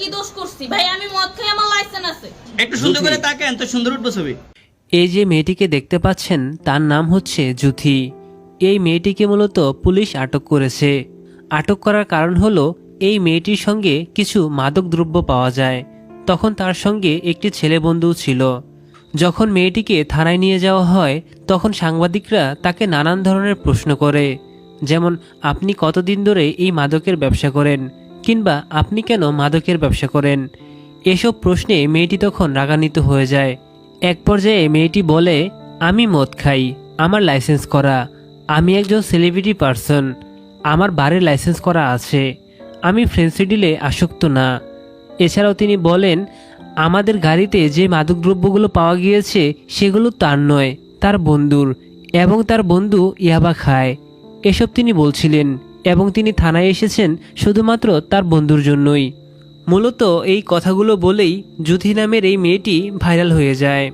কি দোষ করছি ভাই? আমি মদ খাই, আমার লাইসেন্স আছে। একটু সুন্দর করে তাকান তো সুন্দর উঠবো ছবি। এই যে মেয়েটিকে দেখতে পাচ্ছেন তার নাম হচ্ছে জুথি। এই মেয়েটিকে মূলত পুলিশ আটক করেছে। আটক করার কারণ হলো এই মেয়েটির সঙ্গে কিছু মাদক দ্রব্য পাওয়া যায়। তখন তার সঙ্গে একটি ছেলে বন্ধু ছিল। যখন মেয়েটিকে থানায় নিয়ে যাওয়া হয় তখন সাংবাদিকরা তাকে নানান ধরনের প্রশ্ন করে, যেমন আপনি কতদিন ধরে এই মাদকের ব্যবসা করেন, কিংবা আপনি কেন মাদকের ব্যবসা করেন। এসব প্রশ্নে মেয়েটি তখন রাগান্বিত হয়ে যায়। এক পর্যায়ে মেয়েটি বলে, আমি মদ খাই, আমার লাইসেন্স করা, আমি একজন সেলিব্রিটি পার্সন, আমার বারের লাইসেন্স করা আছে, আমি ফ্রেন্সি ডিলে আসক্ত না। এছাড়াও তিনি বলেন, আমাদের গাড়িতে যে মাদকদ্রব্যগুলো পাওয়া গিয়েছে সেগুলো তার নয়, তার বন্ধুর, এবং তার বন্ধু ইয়াবা খায়। এসব তিনি বলছিলেন এবং তিনি থানায় এসেছেন শুধুমাত্র তার বন্ধুর জন্যই। মূলত এই কথাগুলো বলেই জুথি নামের এই মেয়েটি ভাইরাল হয়ে যায়।